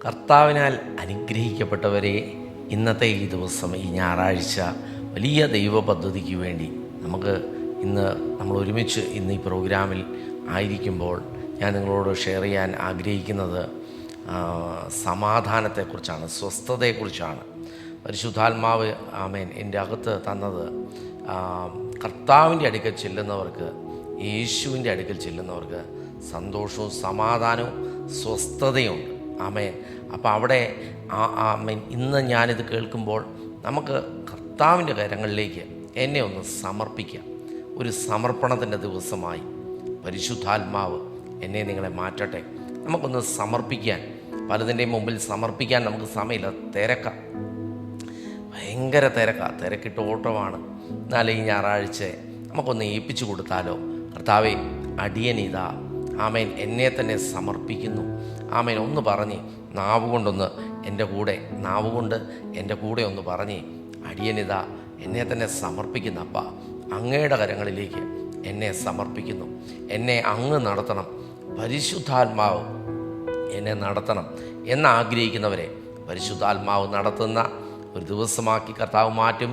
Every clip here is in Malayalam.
കർത്താവിനാൽ അനുഗ്രഹിക്കപ്പെട്ടവരെ, ഇന്നത്തെ ഈ ദിവസം, ഈ ഞായറാഴ്ച വലിയ ദൈവ പദ്ധതിക്ക് വേണ്ടി നമ്മൾ ഒരുമിച്ച് ഇന്ന് ഈ പ്രോഗ്രാമിൽ ആയിരിക്കുമ്പോൾ ഞാൻ നിങ്ങളോട് ഷെയർ ചെയ്യാൻ ആഗ്രഹിക്കുന്നത് സമാധാനത്തെക്കുറിച്ചാണ്, സ്വസ്ഥതയെക്കുറിച്ചാണ്. പരിശുദ്ധാത്മാവ് ആമേൻ എൻ്റെ അകത്ത് തന്നത് കർത്താവിൻ്റെ അടുക്കൽ ചെല്ലുന്നവർക്ക്, യേശുവിൻ്റെ അടുക്കൽ ചെല്ലുന്നവർക്ക് സന്തോഷവും സമാധാനവും സ്വസ്ഥതയുണ്ട്. ആമേൻ. അപ്പോൾ അവിടെ ആമേൻ ഇന്ന് ഞാനിത് കേൾക്കുമ്പോൾ നമുക്ക് കർത്താവിൻ്റെ കരങ്ങളിലേക്ക് എന്നെ ഒന്ന് സമർപ്പിക്കാം. ഒരു സമർപ്പണത്തിൻ്റെ ദിവസമായി പരിശുദ്ധാത്മാവ് എന്നെ നിങ്ങളെ മാറ്റട്ടെ. നമുക്കൊന്ന് സമർപ്പിക്കാൻ, പലതിൻ്റെയും മുമ്പിൽ സമർപ്പിക്കാൻ നമുക്ക് സമയമില്ല. ഭയങ്കര തിരക്കിട്ട് ഓട്ടമാണ്. എന്നാലും ഈ ഞായറാഴ്ച നമുക്കൊന്ന് ഏൽപ്പിച്ചു കൊടുത്താലോ? കർത്താവേ, അടിയനിതാ ആമേൻ എന്നെ തന്നെ സമർപ്പിക്കുന്നു. ആമേൻ ഒന്ന് പറഞ്ഞ് നാവുകൊണ്ട് എൻ്റെ കൂടെ ഒന്ന് പറഞ്ഞ്, അടിയനിതാ എന്നെ തന്നെ സമർപ്പിക്കുന്നു. അപ്പ അങ്ങയുടെ കരങ്ങളിലേക്ക് എന്നെ സമർപ്പിക്കുന്നു. എന്നെ അങ്ങ് നടത്തണം, പരിശുദ്ധാത്മാവ് എന്നെ നടത്തണം എന്നാഗ്രഹിക്കുന്നവരെ പരിശുദ്ധാത്മാവ് നടത്തുന്ന ഒരു ദിവസമാക്കി കർത്താവ് മാറ്റും.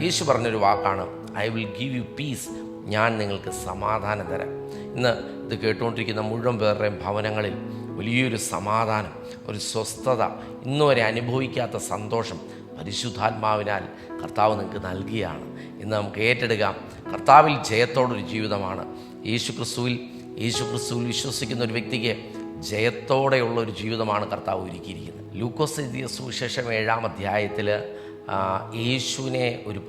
യേശു പറഞ്ഞൊരു വാക്കാണ്, I will give you piece, ഞാൻ നിങ്ങൾക്ക് സമാധാനം തരാം. ഇന്ന് ഇത് കേട്ടുകൊണ്ടിരിക്കുന്ന മുഴുവൻ പേരുടെയും ഭവനങ്ങളിൽ വലിയൊരു സമാധാനം, ഒരു സ്വസ്ഥത, ഇന്നുവരെ അനുഭവിക്കാത്ത സന്തോഷം പരിശുദ്ധാത്മാവിനാൽ കർത്താവ് നിങ്ങൾക്ക് നൽകിയാണ്. ഇന്ന് നമുക്ക് ഏറ്റെടുക്കാം. കർത്താവിൽ ജയത്തോടൊരു ജീവിതമാണ്. യേശു ക്രിസ്തുവിൽ വിശ്വസിക്കുന്ന ഒരു വ്യക്തിക്ക് ജയത്തോടെയുള്ള ഒരു ജീവിതമാണ് കർത്താവ് ഒരുക്കിയിരിക്കുന്നത്. ലൂക്കോസ് എഴുതിയ സുവിശേഷം 7-ാം അധ്യായത്തിൽ യേശുവിനെ ഒരു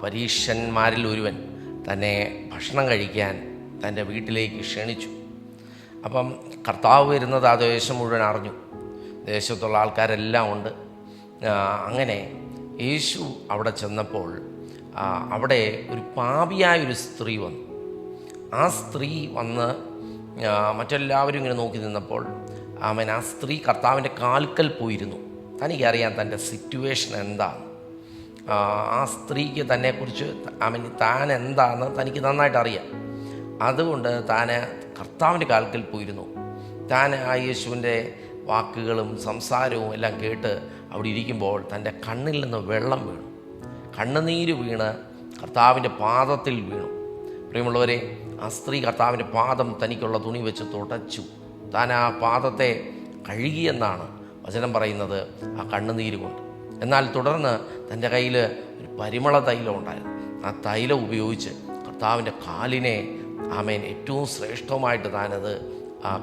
പരീക്ഷന്മാരിൽ ഒരുവൻ തന്നെ ഭക്ഷണം കഴിക്കാൻ തൻ്റെ വീട്ടിലേക്ക് ക്ഷണിച്ചു. അപ്പം കർത്താവ് വരുന്നത് ആ ദേശം മുഴുവൻ അറിഞ്ഞു. ദേശത്തുള്ള ആൾക്കാരെല്ലാം ഉണ്ട്. അങ്ങനെ യേശു അവിടെ ചെന്നപ്പോൾ അവിടെ ഒരു പാപിയായൊരു സ്ത്രീ വന്നു. ആ സ്ത്രീ വന്ന് മറ്റെല്ലാവരും ഇങ്ങനെ നോക്കി നിന്നപ്പോൾ ആ സ്ത്രീ കർത്താവിൻ്റെ കാൽക്കൽ പോയിരുന്നു. തനിക്കറിയാം തൻ്റെ സിറ്റുവേഷൻ എന്താണ്. ആ സ്ത്രീക്ക് തന്നെക്കുറിച്ച് താൻ എന്താണെന്ന് തനിക്ക് നന്നായിട്ട് അറിയാം. അതുകൊണ്ട് താൻ കർത്താവിൻ്റെ കാൽക്കൽ പോയിരുന്നു. താൻ ആ യേശുവിൻ്റെ വാക്കുകളും സംസാരവും എല്ലാം കേട്ട് അവിടെ ഇരിക്കുമ്പോൾ തൻ്റെ കണ്ണിൽ നിന്ന് വെള്ളം വീണു, കണ്ണുനീര് വീണ് കർത്താവിൻ്റെ പാദത്തിൽ വീണു. പ്രിയമുള്ളവരെ, ആ സ്ത്രീ കർത്താവിൻ്റെ പാദം തനിക്കുള്ള തുണി വെച്ച് തുടച്ചു. താൻ ആ പാദത്തെ കഴുകിയെന്നാണ് വചനം പറയുന്നത്, ആ കണ്ണുനീര് കൊണ്ട്. എന്നാൽ തുടർന്ന് തൻ്റെ കയ്യിൽ ഒരു പരിമള തൈലം ഉണ്ടായിരുന്നു. ആ തൈലം ഉപയോഗിച്ച് കർത്താവിൻ്റെ കാലിനെ ആമേൻ ഏറ്റവും ശ്രേഷ്ഠമായിട്ട് താനത്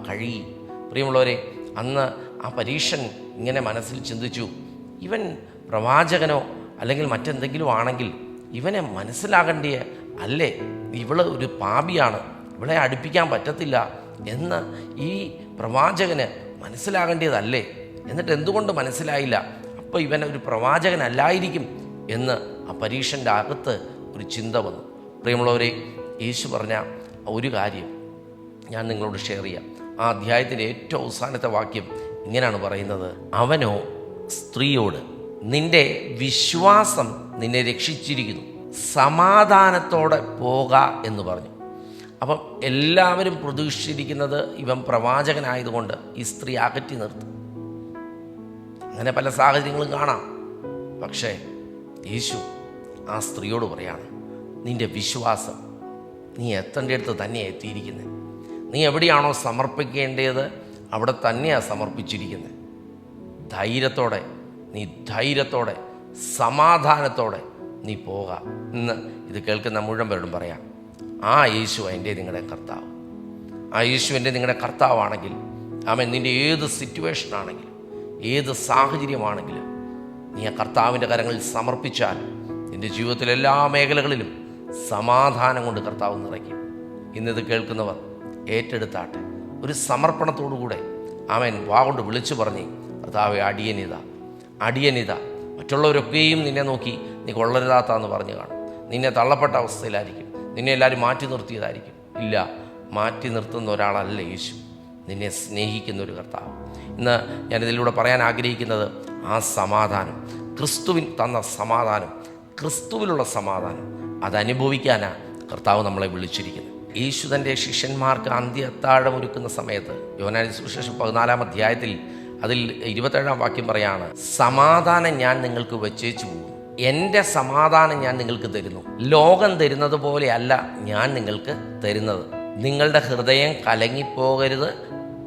കഴുകി. പ്രിയമുള്ളവരെ, അന്ന് ആ പരീക്ഷൻ ഇങ്ങനെ മനസ്സിൽ ചിന്തിച്ചു, ഇവൻ പ്രവാചകനോ അല്ലെങ്കിൽ മറ്റെന്തെങ്കിലും ആണെങ്കിൽ ഇവനെ മനസ്സിലാകേണ്ടിയ അല്ലേ, ഇവള് ഒരു പാപിയാണ്, ഇവളെ അടുപ്പിക്കാൻ പറ്റത്തില്ല എന്ന് ഈ പ്രവാചകന് മനസ്സിലാകേണ്ടതല്ലേ? എന്നിട്ട് എന്തുകൊണ്ട് മനസ്സിലായില്ല? അപ്പോൾ ഇവൻ ഒരു പ്രവാചകനല്ലായിരിക്കും എന്ന് ആ പരീക്ഷൻ്റെ അകത്ത് ഒരു ചിന്ത വന്നു. പ്രിയമുള്ളവരെ, യേശു പറഞ്ഞ ഒരു കാര്യം ഞാൻ നിങ്ങളോട് ഷെയർ ചെയ്യാം. ആ അധ്യായത്തിൻ്റെ ഏറ്റവും അവസാനത്തെ വാക്യം ഇങ്ങനെയാണ് പറയുന്നത്, അവനോ സ്ത്രീയോട്, നിന്റെ വിശ്വാസം നിന്നെ രക്ഷിച്ചിരിക്കുന്നു, സമാധാനത്തോടെ പോക എന്ന് പറഞ്ഞു. അപ്പം എല്ലാവരും പ്രതീക്ഷിച്ചിരിക്കുന്നത് ഇവൻ പ്രവാചകനായതുകൊണ്ട് ഈ സ്ത്രീ അകറ്റി നിർത്തും. അങ്ങനെ പല സാഹചര്യങ്ങളും കാണാം. പക്ഷേ യേശു ആ സ്ത്രീയോട് പറയാണ്, നിന്റെ വിശ്വാസം, നീ എത്തേണ്ടടുത്ത് തന്നെയാണ് എത്തിയിരിക്കുന്നത്. നീ എവിടെയാണോ സമർപ്പിക്കേണ്ടത് അവിടെ തന്നെയാണ് സമർപ്പിച്ചിരിക്കുന്നത്. ധൈര്യത്തോടെ സമാധാനത്തോടെ നീ പോക. ഇന്ന് ഇത് കേൾക്കുന്ന മുഴുവൻ പേരോടും പറയാം, ആ യേശു എൻ്റെ നിങ്ങളുടെ കർത്താവ്. ആ യേശു എൻ്റെ നിങ്ങളുടെ കർത്താവാണെങ്കിൽ, ആമേൻ, നിൻ്റെ ഏത് സിറ്റുവേഷനാണെങ്കിലും ഏത് സാഹചര്യമാണെങ്കിലും നീ ആ കർത്താവിൻ്റെ കരങ്ങളിൽ സമർപ്പിച്ചാൽ നിൻ്റെ ജീവിതത്തിലെ എല്ലാ മേഖലകളിലും സമാധാനം കൊണ്ട് കർത്താവ് നിറയ്ക്കും. ഇന്നിത് കേൾക്കുന്നവർ ഏറ്റെടുത്താട്ടെ. ഒരു സമർപ്പണത്തോടുകൂടെ ആമേൻ വാഗൊണ്ട് വിളിച്ചു പറഞ്ഞ്, കർത്താവേ, അടിയനിത. മറ്റുള്ളവരൊക്കെയും നിന്നെ നോക്കി നീ കൊള്ളരുതാത്താന്ന് പറഞ്ഞു കാണും. നിന്നെ തള്ളപ്പെട്ട അവസ്ഥയിലായിരിക്കും, നിന്നെ എല്ലാവരും മാറ്റി നിർത്തിയതായിരിക്കും. ഇല്ല, മാറ്റി നിർത്തുന്ന ഒരാളല്ല യേശു, നിന്നെ സ്നേഹിക്കുന്ന ഒരു കർത്താവ്. ഇന്ന് ഞാനിതിലൂടെ പറയാൻ ആഗ്രഹിക്കുന്നത് ആ സമാധാനം, ക്രിസ്തുവിൻ തന്ന സമാധാനം, ക്രിസ്തുവിലുള്ള സമാധാനം, അതനുഭവിക്കാനാണ് കർത്താവ് നമ്മളെ വിളിച്ചിരിക്കുന്നത്. യേശു തൻ്റെ ശിഷ്യന്മാർക്ക് അന്ത്യ അത്താഴം ഒരുക്കുന്ന സമയത്ത് യോഹന്നാന്റെ സുവിശേഷം 14-ാം അധ്യായത്തിൽ അതിൽ 27-ാം വാക്യം പറയാണ്, സമാധാനം ഞാൻ നിങ്ങൾക്ക് വച്ചേച്ചു പോകുന്നു, എൻ്റെ സമാധാനം ഞാൻ നിങ്ങൾക്ക് തരുന്നു, ലോകം തരുന്നത് പോലെയല്ല ഞാൻ നിങ്ങൾക്ക് തരുന്നത്. നിങ്ങളുടെ ഹൃദയം കലങ്ങിപ്പോകരുത്,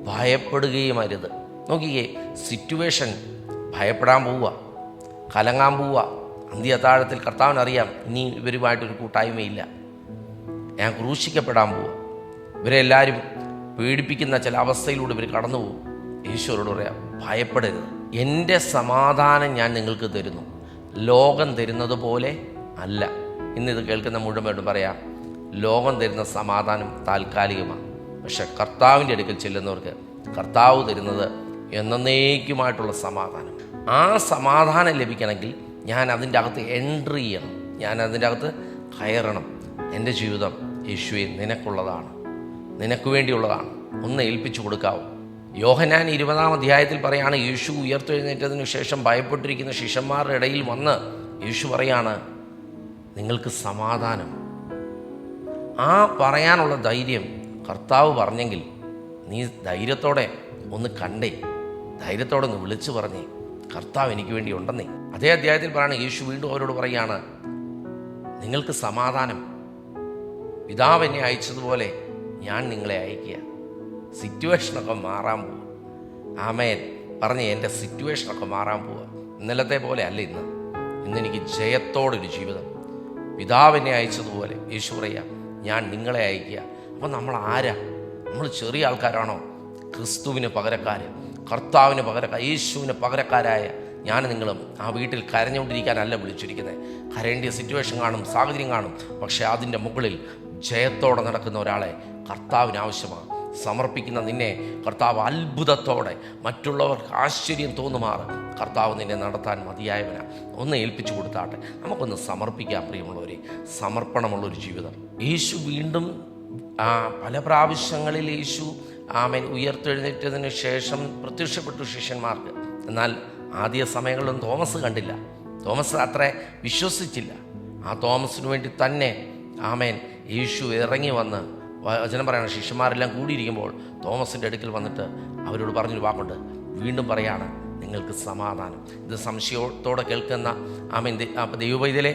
ഭയപ്പെടുകയും അരുത്. നോക്കിക്കേ, സിറ്റുവേഷൻ ഭയപ്പെടാൻ പോവുക, കലങ്ങാൻ പോവുക. അന്ത്യത്താഴത്തിൽ കർത്താവിനറിയാം ഇനി ഇവരുമായിട്ടൊരു കൂട്ടായ്മയില്ല, ഞാൻ ക്രൂശിക്കപ്പെടാൻ പോവുക, ഇവരെല്ലാവരും പീഡിപ്പിക്കുന്ന ചില അവസ്ഥയിലൂടെ ഇവർ കടന്നു പോകും. ഈശോയോട് പറയാം, ഭയപ്പെടരുത്, എൻ്റെ സമാധാനം ഞാൻ നിങ്ങൾക്ക് തരുന്നു, ലോകം തരുന്നത് പോലെ അല്ല. ഇന്നിത് കേൾക്കുന്ന മുഴുവൻ പറയാം, ലോകം തരുന്ന സമാധാനം താൽക്കാലികമാണ്. പക്ഷെ കർത്താവിൻ്റെ അടുക്കൽ ചെല്ലുന്നവർക്ക് കർത്താവ് തരുന്നത് എന്നേക്കുമായിട്ടുള്ള സമാധാനം. ആ സമാധാനം ലഭിക്കണമെങ്കിൽ ഞാൻ അതിൻ്റെ അകത്ത് എൻട്രി ചെയ്യണം, ഞാൻ അതിൻ്റെ അകത്ത് കയറണം. എൻ്റെ ജീവിതം യേശുവേ നിനക്കുള്ളതാണ്, നിനക്ക് വേണ്ടിയുള്ളതാണ്, ഒന്ന് ഏൽപ്പിച്ചു കൊടുക്കാവൂ. യോഹന്നാൻ 20-ാം അധ്യായത്തിൽ പറയാണ്, യേശു ഉയർത്തെഴുന്നേറ്റതിനു ശേഷം ഭയപ്പെട്ടിരിക്കുന്ന ശിഷ്യന്മാരുടെ ഇടയിൽ വന്ന് യേശു പറയാണ്, നിങ്ങൾക്ക് സമാധാനം. ആ പറയാനുള്ള ധൈര്യം കർത്താവ് പറഞ്ഞെങ്കിൽ നീ ധൈര്യത്തോടെ ഒന്ന് കണ്ടേ, ധൈര്യത്തോടെ ഒന്ന് വിളിച്ചു പറഞ്ഞേ, കർത്താവ് എനിക്ക് വേണ്ടി ഉണ്ടെന്നേ. അതേ അധ്യായത്തിൽ പറയാണ്, യേശു വീണ്ടും അവരോട് പറയാണ്, നിങ്ങൾക്ക് സമാധാനം, പിതാവ് എന്നെ അയച്ചതുപോലെ ഞാൻ നിങ്ങളെ അയക്കുക. സിറ്റുവേഷനൊക്കെ മാറാൻ പോവുക. ആമേൻ പറഞ്ഞ് എൻ്റെ സിറ്റുവേഷനൊക്കെ മാറാൻ പോവുക. ഇന്നലത്തെ പോലെ അല്ല ഇന്നെനിക്ക് ജയത്തോടൊരു ജീവിതം. പിതാവ് എന്നെ അയച്ചതുപോലെ യേശു പറയാം, ഞാൻ നിങ്ങളെ അയക്കുക. അപ്പം നമ്മൾ ആരാ? നമ്മൾ ചെറിയ ആൾക്കാരാണോ? ക്രിസ്തുവിന് പകരക്കാർ, കർത്താവിന് പകരക്കാർ, യേശുവിന് പകരക്കാരായ ഞാൻ നിങ്ങളും ആ വീട്ടിൽ കരഞ്ഞുകൊണ്ടിരിക്കാനല്ല വിളിച്ചിരിക്കുന്നത്. കരയേണ്ടിയ സിറ്റുവേഷൻ കാണും, സാഹചര്യം കാണും, പക്ഷേ അതിൻ്റെ മുകളിൽ ജയത്തോടെ നടക്കുന്ന ഒരാളെ കർത്താവിന് ആവശ്യമാണ്. സമർപ്പിക്കുന്ന നിന്നെ കർത്താവ് അത്ഭുതത്തോടെ മറ്റുള്ളവർക്ക് ആശ്ചര്യം തോന്നുമാറ് കർത്താവ് നിന്നെ നടത്താൻ മതിയായവനാണ്. ഒന്ന് ഏൽപ്പിച്ചു കൊടുത്താട്ടെ. നമുക്കൊന്ന് സമർപ്പിക്കാം പ്രിയമുള്ളവരെ, സമർപ്പണമുള്ളൊരു ജീവിതം. യേശു വീണ്ടും പല പ്രാവശ്യങ്ങളിൽ യേശു ആമേൻ ഉയർത്തെഴുന്നേറ്റതിന് ശേഷം പ്രത്യക്ഷപ്പെട്ടു ശിഷ്യന്മാർക്ക്. എന്നാൽ ആദ്യ സമയങ്ങളിലൊന്നും തോമസ് കണ്ടില്ല, തോമസ് അത്ര വിശ്വസിച്ചില്ല. ആ തോമസിന് വേണ്ടി തന്നെ ആമേൻ യേശു ഇറങ്ങി വന്ന്, വചനം പറയണം, ശിഷ്യന്മാരെല്ലാം കൂടിയിരിക്കുമ്പോൾ തോമസിൻ്റെ അടുക്കൽ വന്നിട്ട് അവരോട് പറഞ്ഞൊരു വാക്കുണ്ട്, വീണ്ടും പറയാണ്, നിങ്ങൾക്ക് സമാധാനം. ഇത് സംശയത്തോടെ കേൾക്കുന്ന ആമേൻ ദൈവവൈദ്യലെ,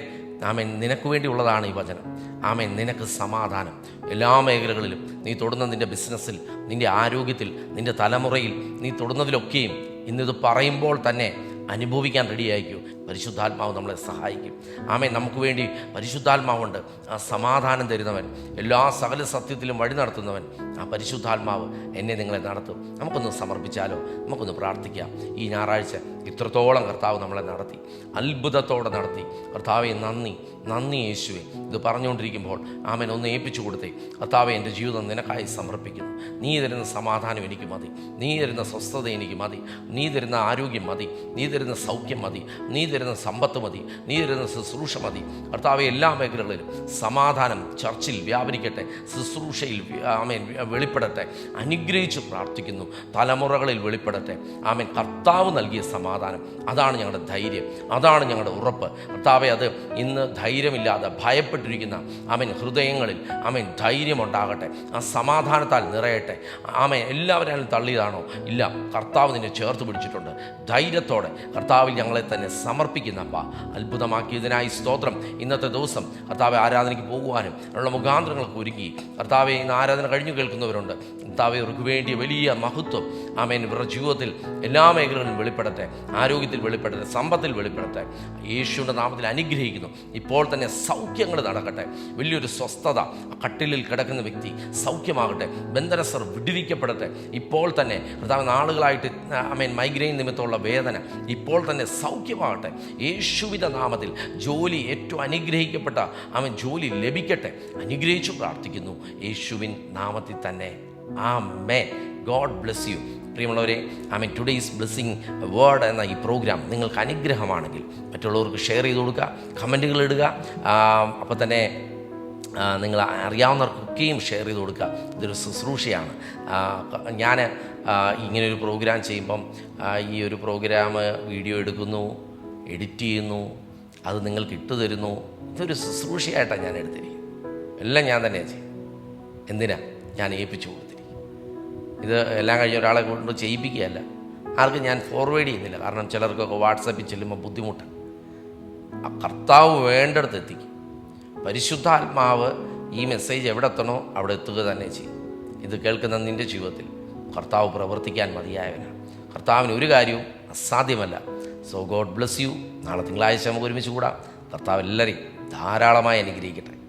ആമേൻ നിനക്ക് വേണ്ടിയുള്ളതാണ് ഈ വചനം. ആമേൻ നിനക്ക് സമാധാനം എല്ലാ മേഖലകളിലും. നീ തൊടുന്ന നിൻ്റെ ബിസിനസ്സിൽ, നിൻ്റെ ആരോഗ്യത്തിൽ, നിൻ്റെ തലമുറയിൽ, നീ തൊടുന്നതിലൊക്കെയും ഇന്നിത് പറയുമ്പോൾ തന്നെ അനുഭവിക്കാൻ റെഡിയായിരിക്കും. പരിശുദ്ധാത്മാവ് നമ്മളെ സഹായിക്കും. ആമേൻ നമുക്ക് വേണ്ടി പരിശുദ്ധാത്മാവുണ്ട്. ആ സമാധാനം തരുന്നവൻ, എല്ലാ സകല സത്യത്തിലും വഴി നടത്തുന്നവൻ, ആ പരിശുദ്ധാത്മാവ് എന്നെ നിങ്ങളെ നടത്തും. നമുക്കൊന്ന് സമർപ്പിച്ചാലോ? നമുക്കൊന്ന് പ്രാർത്ഥിക്കാം. ഈ ഞായറാഴ്ച ഇത്രത്തോളം കർത്താവ് നമ്മളെ നടത്തി, അത്ഭുതത്തോടെ നടത്തി. കർത്താവെ നന്ദി, നന്ദി യേശുവേ. ഇത് പറഞ്ഞുകൊണ്ടിരിക്കുമ്പോൾ ആമേൻ ഒന്ന് ഏൽപ്പിച്ചു കൊടുത്തേ. കർത്താവെ എൻ്റെ ജീവിതം നിനക്കായി സമർപ്പിക്കുന്നു. നീ തരുന്ന സമാധാനം എനിക്ക് മതി, നീ തരുന്ന സ്വസ്ഥത എനിക്ക് മതി, നീ തരുന്ന ആരോഗ്യം മതി, നീ തരുന്ന സൗഖ്യം മതി, നീ തരുന്ന സമ്പത്ത് മതി, നീ തരുന്ന ശുശ്രൂഷ മതി. കർത്താവെ എല്ലാ മേഖലകളിലും സമാധാനം ചർച്ചിൽ വ്യാപരിക്കട്ടെ, ശുശ്രൂഷയിൽ ആമേൻ വെളിപ്പെടട്ടെ. അനുഗ്രഹിച്ച് പ്രാർത്ഥിക്കുന്നു, തലമുറകളിൽ വെളിപ്പെടട്ടെ. ആമേൻ കർത്താവ് നൽകിയ സമാധാനം, അതാണ് ഞങ്ങളുടെ ധൈര്യം, അതാണ് ഞങ്ങളുടെ ഉറപ്പ്. കർത്താവെ അത് ഇന്ന് ധൈര്യമില്ലാതെ ഭയപ്പെട്ടിരിക്കുന്ന ആമേൻ ഹൃദയങ്ങളിൽ ആമേൻ ധൈര്യമുണ്ടാകട്ടെ, ആ സമാധാനത്താൽ നിറയട്ടെ. ആമേൻ എല്ലാവരും തള്ളിയതാണോ? ഇല്ല, കർത്താവ് നിന്നെ ചേർത്ത് പിടിച്ചിട്ടുണ്ട്. ധൈര്യത്തോടെ കർത്താവിൽ ഞങ്ങളെ തന്നെ സമർപ്പിക്കുന്നപ്പ അത്ഭുതമാക്കിയതിനായി സ്തോത്രം. ഇന്നത്തെ ദിവസം കർത്താവെ ആരാധനയ്ക്ക് പോകുവാനും ഉള്ള മുഖാന്തരങ്ങൾക്ക് ഒരുങ്ങി കർത്താവെ ഇന്ന് ആരാധന കഴിഞ്ഞു കേൾക്കുന്നവരുണ്ട്. കർത്താവെ അവർക്ക് വേണ്ടിയ വലിയ മഹത്വം ആമേൻ ഇവരുടെ ജീവിതത്തിൽ എല്ലാ മേഖലകളിലും വെളിപ്പെടട്ടെ, ആരോഗ്യത്തിൽ വെളിപ്പെടട്ടെ, സമ്പത്തിൽ വെളിപ്പെടട്ടെ. യേശുവിൻ്റെ നാമത്തിൽ അനുഗ്രഹിക്കുന്നു. ഇപ്പോൾ തന്നെ സൗഖ്യങ്ങൾ നടക്കട്ടെ, വലിയൊരു സ്വസ്ഥത. കട്ടിലിൽ കിടക്കുന്ന വ്യക്തി സൗഖ്യമാകട്ടെ, ബന്ധനസ്ഥർ വിടുവിക്കപ്പെടട്ടെ. ഇപ്പോൾ തന്നെ കർത്താവ് നാളുകളായിട്ട് ആമേൻ മൈഗ്രെയിൻ നിമിത്തമുള്ള വേദന ഇപ്പോൾ തന്നെ സൗഖ്യമാകട്ടെ യേശുവിൻ്റെ നാമത്തിൽ. ജോലി ഏറ്റവും അനുഗ്രഹിക്കപ്പെട്ട ആമേൻ ജോലി ലഭിക്കട്ടെ. അനുഗ്രഹിച്ചു പ്രാർത്ഥിക്കുന്നു യേശുവിൻ നാമത്തിൽ തന്നെ. ആമേൻ. God bless you. പ്രിയമുള്ളവരെ, ആമേൻ ടുഡേയ്സ് ബ്ലെസ്സിങ് വേർഡ് എന്ന ഈ പ്രോഗ്രാം നിങ്ങൾക്ക് അനുഗ്രഹമാണെങ്കിൽ മറ്റുള്ളവർക്ക് ഷെയർ ചെയ്ത് കൊടുക്കുക, കമൻറ്റുകൾ ഇടുക. അപ്പോൾ തന്നെ നിങ്ങൾ അറിയാവുന്നവർക്കൊക്കെയും ഷെയർ ചെയ്ത് കൊടുക്കുക. ഇതൊരു ശുശ്രൂഷയാണ്. ഞാൻ ഇങ്ങനൊരു പ്രോഗ്രാം ചെയ്യുമ്പം ഈ ഒരു പ്രോഗ്രാം വീഡിയോ എടുക്കുന്നു, എഡിറ്റ് ചെയ്യുന്നു, അത് നിങ്ങൾക്ക് ഇട്ടു തരുന്നു. ഇതൊരു ശുശ്രൂഷയായിട്ടാണ് ഞാൻ എടുത്തിരിക്കുന്നത്. എല്ലാം ഞാൻ തന്നെയാണ് ചെയ്യും. എന്തിനാ? ഞാൻ ഏൽപ്പിച്ചു കൊടുത്തിരിക്കും. ഇത് എല്ലാം കഴിഞ്ഞ ഒരാളെ കൊണ്ട് ചെയ്യിപ്പിക്കുകയല്ല, ആർക്കും ഞാൻ ഫോർവേഡ് ചെയ്യുന്നില്ല. കാരണം ചിലർക്കൊക്കെ വാട്സപ്പിൽ ചെല്ലുമ്പോൾ ബുദ്ധിമുട്ടാണ്. ആ കർത്താവ് വേണ്ടടുത്ത് എത്തിക്കും. പരിശുദ്ധാത്മാവ് ഈ മെസ്സേജ് എവിടെ എത്തണോ അവിടെ എത്തുക തന്നെ ചെയ്യും. ഇത് കേൾക്കുന്ന നിൻ്റെ ജീവിതത്തിൽ കർത്താവ് പ്രവർത്തിക്കാൻ മതിയായവനാണ്. കർത്താവിന് ഒരു കാര്യവും അസാധ്യമല്ല. So God bless you. നാളെ തിങ്കളാഴ്ച നമുക്ക് ഒരുമിച്ച് കൂടാം. കർത്താവ് എല്ലാവരെയും ധാരാളമായി അനുഗ്രഹിക്കട്ടെ.